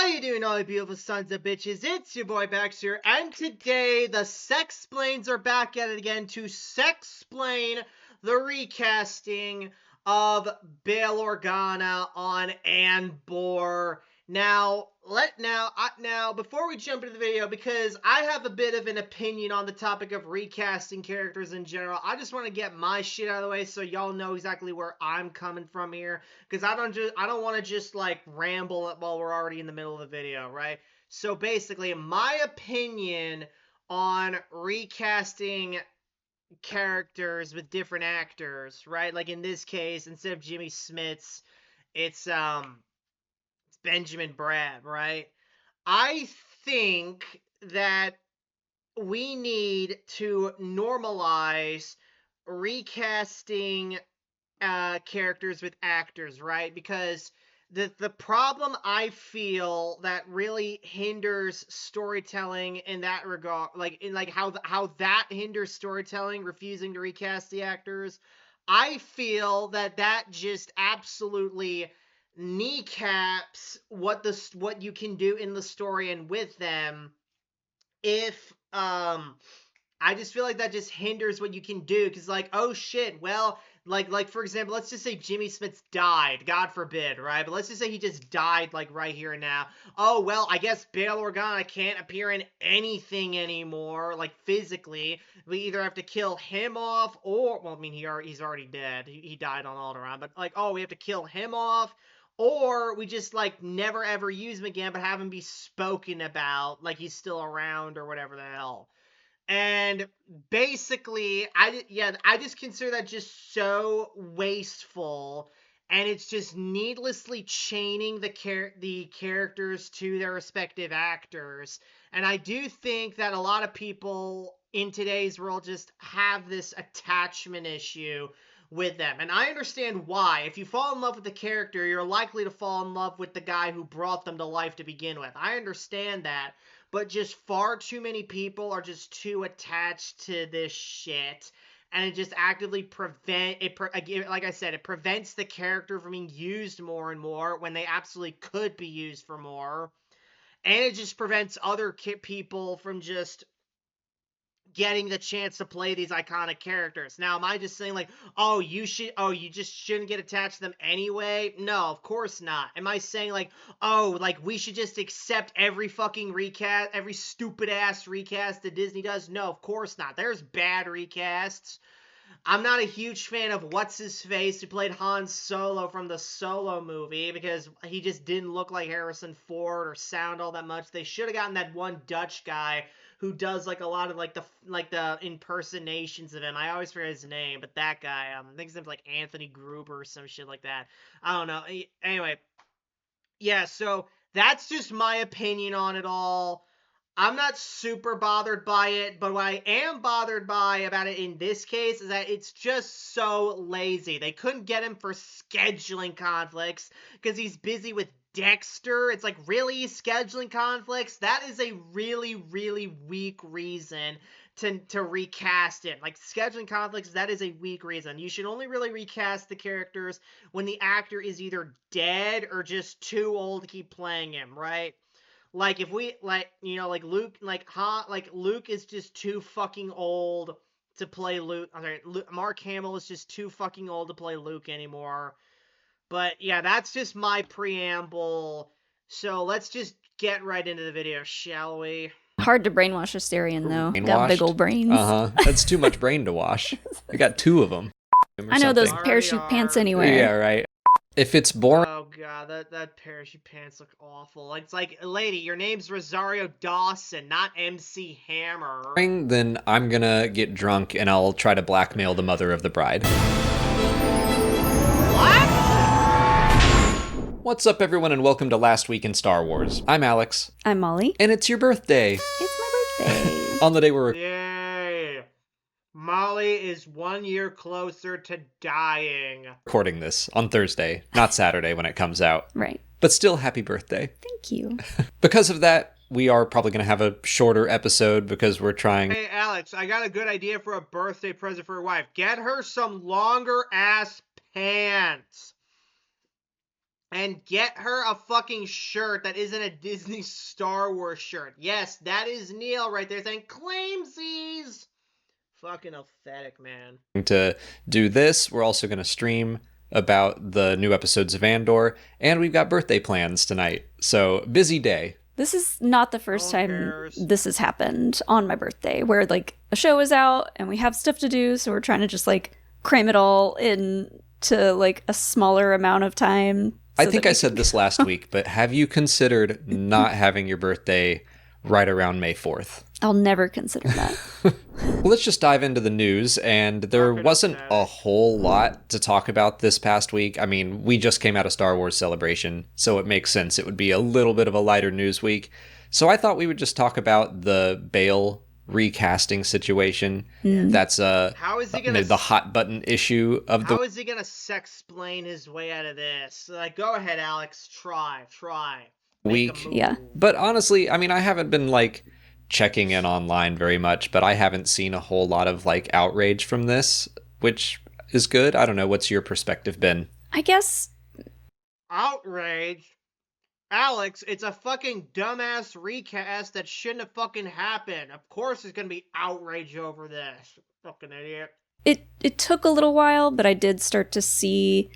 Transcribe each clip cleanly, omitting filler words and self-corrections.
you doing, all you beautiful sons of bitches? It's your boy Backseater, and today the Sexplains are back at it again to sexplain the recasting of Bail Organa on Andor. Now, before we jump into the video, because I have a bit of an opinion on the topic of recasting characters in general, I just want to get my shit out of the way so y'all know exactly where I'm coming from here, because I don't want to just like ramble while we're already in the middle of the video, right? So basically, my opinion on recasting characters with different actors, right? Like in this case, instead of Jimmy Smits, it's Benjamin Bratt, right? I think that we need to normalize recasting characters with actors, right? Because the problem I feel that really hinders storytelling in that regard, like in like how that hinders storytelling, refusing to recast the actors, I feel that just absolutely kneecaps what you can do in the story and with them if I just feel like that just hinders what you can do, because like, oh shit, well, like for example, let's just say Jimmy Smits died, God forbid, right? But let's just say he just died like right here and now. Oh well, I guess Bail Organa can't appear in anything anymore, like physically. We either have to kill him off, or well, I mean he's already dead. He died on Alderaan, but like, oh, we have to kill him off. Or we just, like, never ever use him again, but have him be spoken about, like he's still around or whatever the hell. And basically, I just consider that just so wasteful, and it's just needlessly chaining the characters to their respective actors. And I do think that a lot of people in today's world just have this attachment issue with them. And I understand why. If you fall in love with the character, you're likely to fall in love with the guy who brought them to life to begin with. I understand that. But just far too many people are just too attached to this shit, and it just actively like I said, it prevents the character from being used more and more when they absolutely could be used for more, and it just prevents other people from just getting the chance to play these iconic characters. Now, am I just saying like, oh, you just shouldn't get attached to them anyway? No, of course not. Am I saying like, oh, like we should just accept every fucking recast, every stupid ass recast that Disney does? No, of course not. There's bad recasts. I'm not a huge fan of what's-his-face who played Han Solo from the Solo movie, because he just didn't look like Harrison Ford or sound all that much. They should have gotten that one Dutch guy who does like a lot of like the impersonations of him. I always forget his name, but that guy, I think his name's like Anthony Gruber or some shit like that. I don't know. Anyway, yeah, so that's just my opinion on it all. I'm not super bothered by it, but what I am bothered by about it in this case is that it's just so lazy. They couldn't get him for scheduling conflicts because he's busy with Dexter. It's like, really? Scheduling conflicts? That is a really, really weak reason to recast him. Like, scheduling conflicts, that is a weak reason. You should only really recast the characters when the actor is either dead or just too old to keep playing him, right? Like, if we, like, you know, like, Luke, like, Luke is just too fucking old to play Luke. I'm sorry, Mark Hamill is just too fucking old to play Luke anymore. But, yeah, that's just my preamble. So, let's just get right into the video, shall we? Hard to brainwash a Starian, though. Got big old brains. That's too much brain to wash. I got 2 of them. I know those parachute pants anywhere. Yeah, right. If it's boring... Oh god, that parachute pants look awful. It's like, lady, your name's Rosario Dawson, not MC Hammer. Then I'm gonna get drunk and I'll try to blackmail the mother of the bride. What? What's up, everyone, and welcome to Last Week in Star Wars. I'm Alex. I'm Molly. And it's your birthday. It's my birthday. On the day we're... Yay! Molly is 1 year closer to dying. Recording this on Thursday, not Saturday when it comes out. Right. But still, happy birthday. Thank you. Because of that, we are probably going to have a shorter episode because we're trying... Hey, Alex, I got a good idea for a birthday present for your wife. Get her some longer-ass pants. and get her a fucking shirt that isn't a Disney Star Wars shirt. Yes, that is Neil right there saying claimsies. Fucking pathetic, man. To do this, we're also going to stream about the new episodes of Andor, and we've got birthday plans tonight. So, busy day. This is not the first time this has happened on my birthday, where like a show is out and we have stuff to do, so we're trying to just like cram it all into like a smaller amount of time. I think I said this last week, but have you considered not having your birthday right around May 4th? I'll never consider that. Well, let's just dive into the news, and there wasn't a whole lot to talk about this past week. I mean, we just came out of Star Wars Celebration, so it makes sense it would be a little bit of a lighter news week. So I thought we would just talk about the Bail recasting situation. That's how is he gonna the hot button issue of the... How is he gonna sex-plain his way out of this? Like, go ahead, Alex. Try. Week. Yeah. But honestly, I mean, I haven't been like checking in online very much, but I haven't seen a whole lot of like outrage from this, which is good. I don't know. What's your perspective been? I guess outrage. Alex, it's a fucking dumbass recast that shouldn't have fucking happened. Of course there's gonna be outrage over this. Fucking idiot. It took a little while, but I did start to see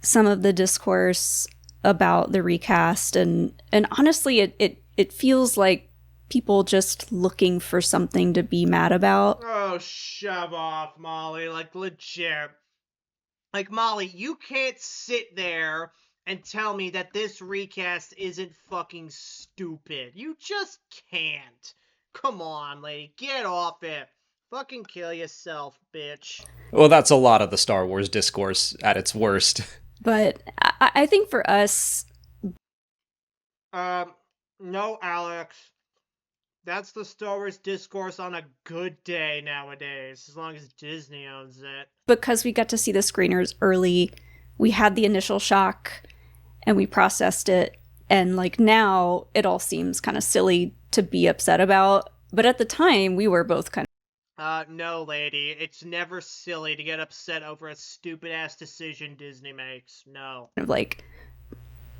some of the discourse about the recast, and honestly it feels like people just looking for something to be mad about. Oh, shove off, Molly. Like, legit. Like, Molly, you can't sit there and tell me that this recast isn't fucking stupid. You just can't. Come on, lady. Get off it. Fucking kill yourself, bitch. Well, that's a lot of the Star Wars discourse at its worst. But I think for us... No, Alex. That's the Star Wars discourse on a good day nowadays, as long as Disney owns it. Because we got to see the screeners early, we had the initial shock, and we processed it, and like now, it all seems kind of silly to be upset about. But at the time, we were both kind of... no, lady. It's never silly to get upset over a stupid-ass decision Disney makes. No. Kind of like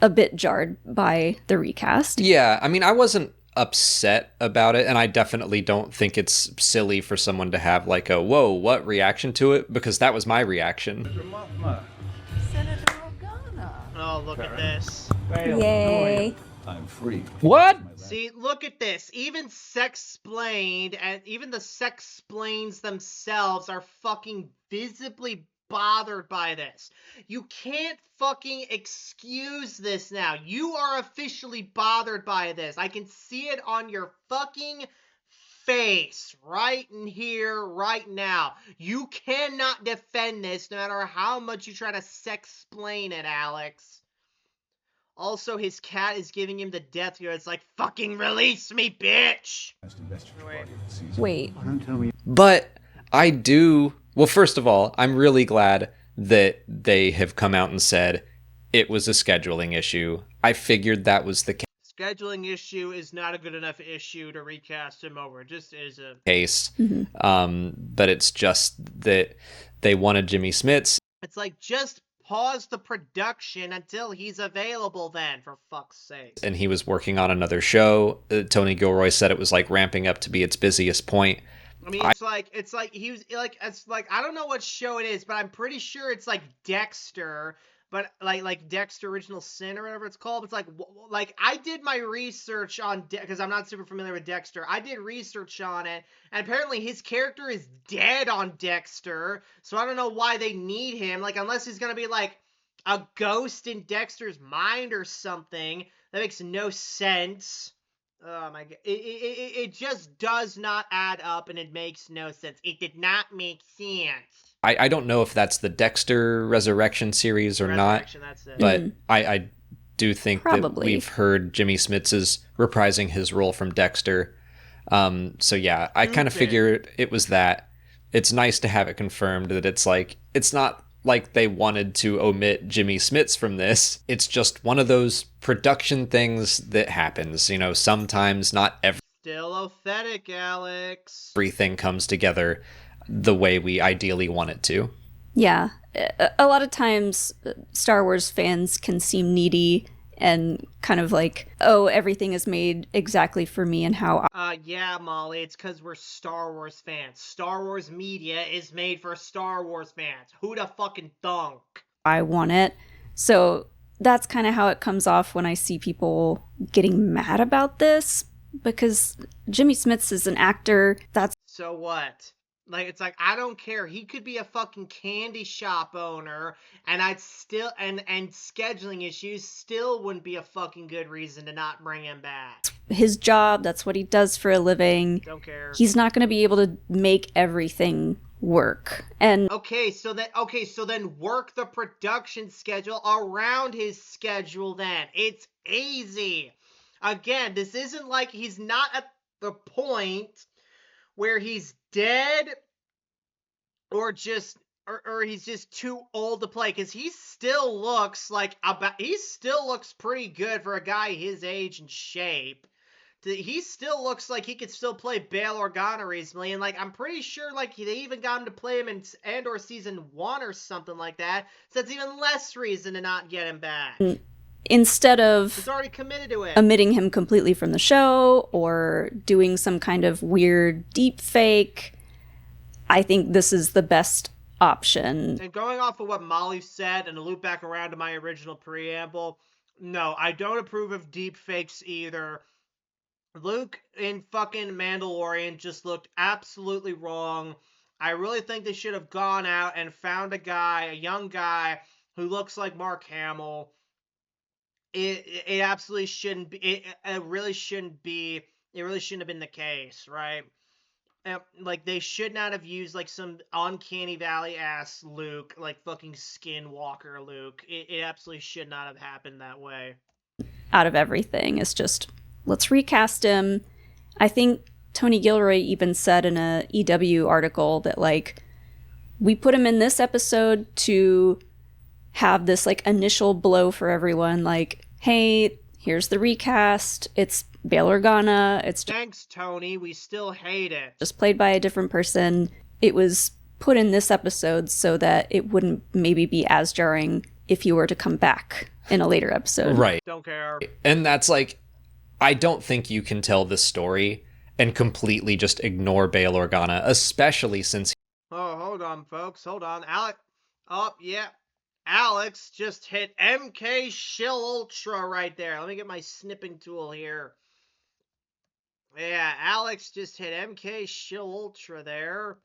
a bit jarred by the recast. Yeah, I mean, I wasn't upset about it, and I definitely don't think it's silly for someone to have like a whoa what reaction to it, because that was my reaction. Senator Organa. Oh, look at this. Yay. I'm free. What? See, look at this. Even sex-splained, and even the sex-splains themselves are fucking visibly bothered by this. You can't fucking excuse this now. You are officially bothered by this. I can see it on your fucking face right in here, right now. You cannot defend this no matter how much you try to sex-splain it, Alex. Also, his cat is giving him the death here. It's like, fucking release me, bitch! Wait. But I do... Well, first of all, I'm really glad that they have come out and said it was a scheduling issue. I figured that was the case. Scheduling issue is not a good enough issue to recast him over. It just isn't. Case. But it's just that they wanted Jimmy Smits. It's like, just pause the production until he's available then, for fuck's sake. And he was working on another show. Tony Gilroy said it was like ramping up to be its busiest point. I mean, it's like he was like, it's like, I don't know what show it is, but I'm pretty sure it's like Dexter, but like Dexter Original Sin or whatever it's called. It's like I did my research on because I'm not super familiar with Dexter. I did research on it, and apparently his character is dead on Dexter, so I don't know why they need him. Like, unless he's gonna be like a ghost in Dexter's mind or something. That makes no sense. Oh my god. It just does not add up, and it makes no sense. It did not make sense. I don't know if that's the Dexter Resurrection series or not, that's it. but I do think Probably. that we've heard Jimmy Smits is reprising his role from Dexter. So yeah, I kind of figured it was that. It's nice to have it confirmed that it's like, it's not like they wanted to omit Jimmy Smits from this. It's just one of those production things that happens. You know, sometimes not Still authentic, Alex. everything comes together the way we ideally want it to. Yeah. a lot of times Star Wars fans can seem needy and kind of like, oh, everything is made exactly for me and how Yeah, Molly, it's because we're Star Wars fans. Star Wars media is made for Star Wars fans. Who'da fucking thunk? I want it. So that's kind of how it comes off when I see people getting mad about this, because Jimmy Smits is an actor. That's So what? Like, it's like, I don't care. He could be a fucking candy shop owner, and I'd still, and scheduling issues still wouldn't be a fucking good reason to not bring him back. his job. That's what he does for a living. Don't care. He's not going to be able to make everything work. And Okay, so then work the production schedule around his schedule then. It's easy. Again, this isn't like he's not at the point where he's dead or just or he's just too old to play, because he still looks pretty good for a guy his age and shape. He still looks like he could still play Bail Organa reasonably, and like I'm pretty sure like they even got him to play him in Andor season 1 or something like that. So that's even less reason to not get him back. instead of He's already committed to it. omitting him completely from the show or doing some kind of weird deep fake, I think this is the best option. And going off of what Molly said, and to loop back around to my original preamble, no, I don't approve of deep fakes either. Luke in fucking Mandalorian just looked absolutely wrong. I really think they should have gone out and found a young guy who looks like Mark Hamill. It absolutely shouldn't be. It really shouldn't be. It really shouldn't have been the case, right? Like, they should not have used like some uncanny valley ass Luke, like fucking Skinwalker Luke. It absolutely should not have happened that way. Out of everything, it's just, let's recast him. I think Tony Gilroy even said in a EW article that like, we put him in this episode to have this like initial blow for everyone, like, hey, here's the recast, it's Bail Organa, it's Thanks, Tony, we still hate it. just played by a different person. It was put in this episode so that it wouldn't maybe be as jarring if he were to come back in a later episode. Right. Don't care. And that's like, I don't think you can tell this story and completely just ignore Bail Organa, especially since Oh, hold on, folks. Hold on. Alex just hit MK Shill Ultra right there. Let me get my snipping tool here. Yeah, Alex just hit MK Shill Ultra there.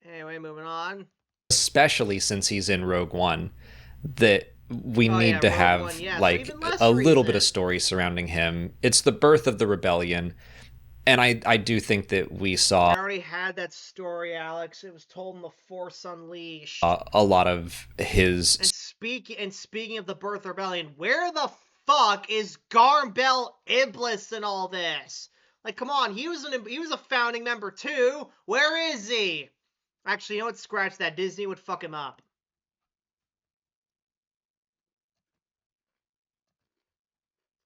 Anyway, moving on. especially since he's in Rogue One, that we need to Rogue have One, yeah, so like even less a little reason. bit of story surrounding him. It's the birth of the rebellion, and I do think that we I saw already had that story, Alex. It was told in The Force Unleashed. a lot of his And speaking of the Birth Rebellion, where the fuck is Garmbel Iblis in all this? Like, come on, he was a founding member too. Where is he? Actually, you know what? Scratch that. Disney would fuck him up.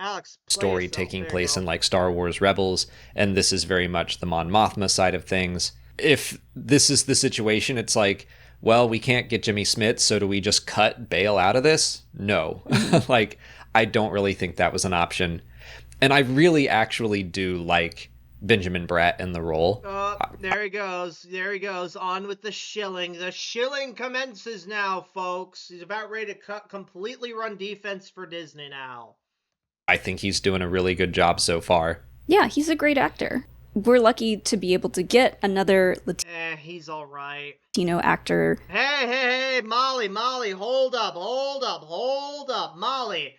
Alex, play story yourself. taking There you place go. in like Star Wars Rebels, and this is very much the Mon Mothma side of things. If this is the situation, it's like, well, we can't get Jimmy Smits, so do we just cut Bale out of this? No. Like, I don't really think that was an option. And I really actually do like Benjamin Bratt in the role. There he goes. There he goes. On with the shilling. The shilling commences now, folks. He's about ready to completely run defense for Disney now. I think he's doing a really good job so far. Yeah, he's a great actor. We're lucky to be able to get another He's all right. Latino actor. Hey, Molly, hold up, Molly.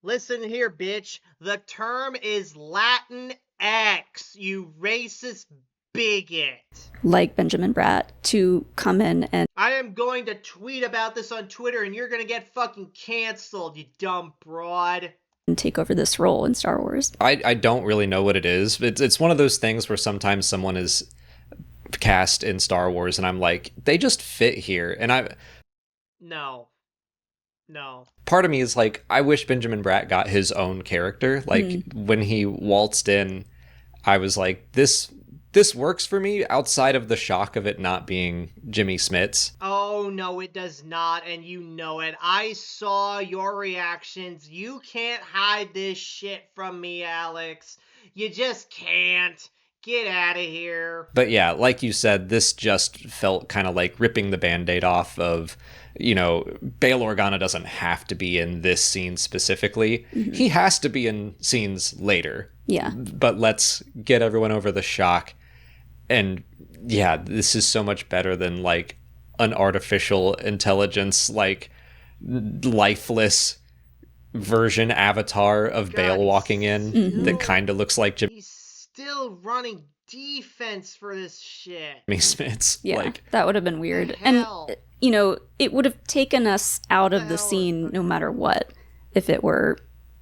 Listen here, bitch. The term is Latin X, you racist bigot. Like Benjamin Bratt to come in and I am going to tweet about this on Twitter, and you're gonna get fucking canceled, you dumb broad. take over this role in Star Wars. I don't really know what it is. It's one of those things where sometimes someone is cast in Star Wars and I'm like, they just fit here. And No. part of me is like, I wish Benjamin Bratt got his own character. Like when he waltzed in, I was like, this works for me outside of the shock of it not being Jimmy Smits. Oh Oh, no, it does not, and you know it. I saw your reactions. You can't hide this shit from me, Alex. You just can't. Get out of here. But yeah, like you said, this just felt kind of like ripping the Band-Aid off of, Bail Organa doesn't have to be in this scene specifically. Mm-hmm. He has to be in scenes later. Yeah. But let's get everyone over the shock. And yeah, this is so much better than like an artificial intelligence, like lifeless version avatar of God, Bale walking in that kind of looks like He's still running defense for this shit. Jimmy Smits. Yeah, Like, that would have been weird. Hell. And, it would have taken us out of the scene no matter what. If it were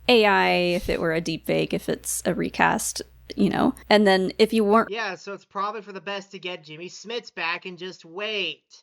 AI, if it were a deepfake, if it's a recast, And then if you weren't... Yeah, so it's probably for the best to get Jimmy Smits back and just wait.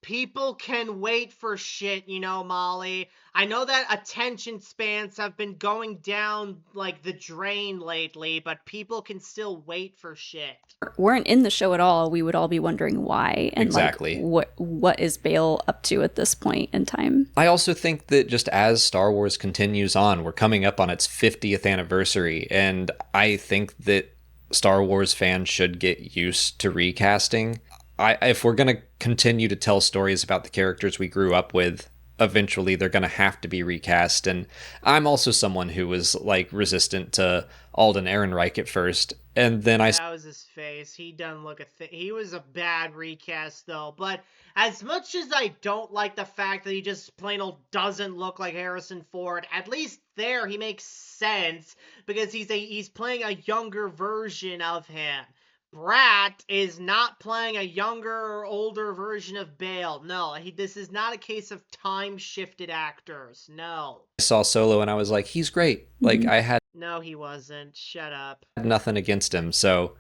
People can wait for shit, Molly. I know that attention spans have been going down like the drain lately, but people can still wait for shit. weren't in the show at all, we would all be wondering why and exactly. like what is Bale up to at this point in time. I also think that just as Star Wars continues on, we're coming up on its 50th anniversary, and I think that Star Wars fans should get used to recasting. If we're going to continue to tell stories about the characters we grew up with, eventually they're going to have to be recast. And I'm also someone who was like resistant to Alden Ehrenreich at first. And then that was his face. He doesn't look he was a bad recast though. But as much as I don't like the fact that he just plain old doesn't look like Harrison Ford, at least there he makes sense because he's playing a younger version of him. Brat is not playing a younger or older version of Bale. No, this is not a case of time-shifted actors. No. I saw Solo and I was like, he's great. Like, I had... No, he wasn't. Shut up. Nothing against him, so...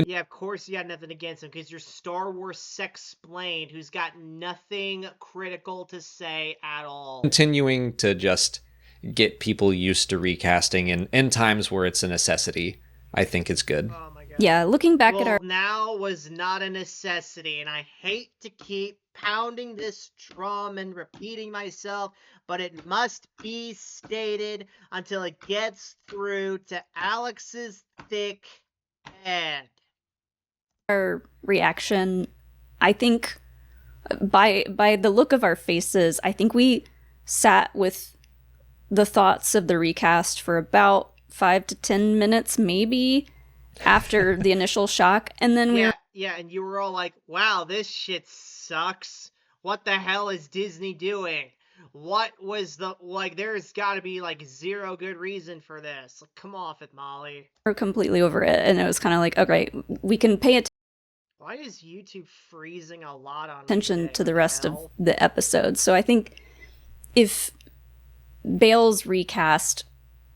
Yeah, of course you had nothing against him, because you're Star Wars sex-splained, who's got nothing critical to say at all. Continuing to just get people used to recasting in times where it's a necessity, I think is good. Oh my god. Yeah, looking back at our... now was not a necessity, and I hate to keep pounding this drum and repeating myself, but it must be stated until it gets through to Alex's thick head. Our reaction, I think, by the look of our faces, I think we sat with the thoughts of the recast for about 5 to 10 minutes, maybe, after the initial shock, and then Yeah, and you were all like, wow, this shit sucks. What the hell is Disney doing? What was there's gotta be, zero good reason for this. Come off it, Molly. we're completely over it, and it was kind of like, okay, we can pay Why is YouTube freezing a lot on attention to the rest of the episode. So I think if Bale's recast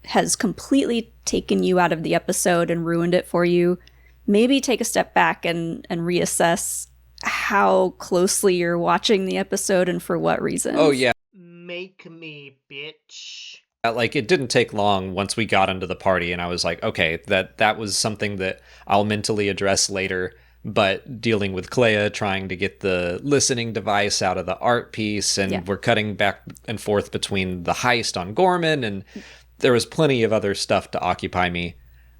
has completely taken you out of the episode and ruined it for you, maybe take a step back and reassess how closely you're watching the episode and for what reasons. Oh, yeah. Make me, bitch. Like, it didn't take long once we got into the party, and I was like, okay, that was something that I'll mentally address later. But dealing with Clea, trying to get the listening device out of the art piece, and we're cutting back and forth between the heist on Gorman, and there was plenty of other stuff to occupy me.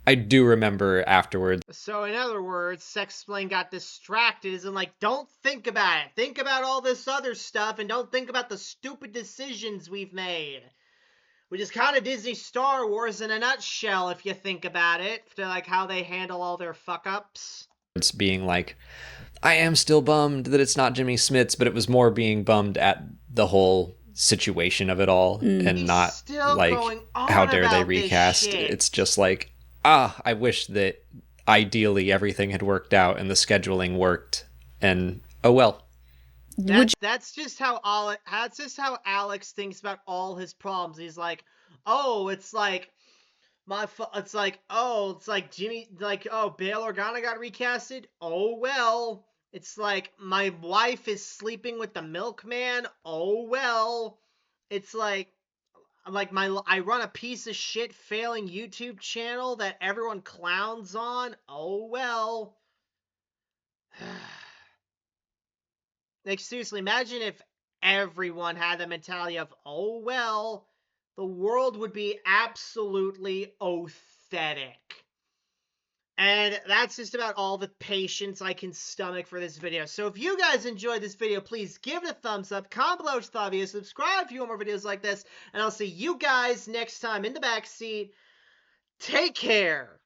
I do remember afterwards. So in other words, Sexplain got distracted as in don't think about it. Think about all this other stuff and don't think about the stupid decisions we've made. Which is kind of Disney Star Wars in a nutshell if you think about it. To how they handle all their fuck-ups. It's being like, I am still bummed that it's not Jimmy Smits, but it was more being bummed at the whole situation of it all and not how dare they recast. It's just like, I wish that ideally everything had worked out and the scheduling worked, and oh well. That's just how Alex thinks about all his problems. He's like, oh, it's like Jimmy, Bail Organa got recasted. Oh well. It's like my wife is sleeping with the milkman. Oh well. It's like I run a piece of shit failing YouTube channel that everyone clowns on. Oh well. Like, seriously, imagine if everyone had the mentality of, oh, well, the world would be absolutely pathetic. And that's just about all the patience I can stomach for this video. So if you guys enjoyed this video, please give it a thumbs up, comment below what you thought of the video, subscribe if you want more videos like this, and I'll see you guys next time in the backseat. Take care.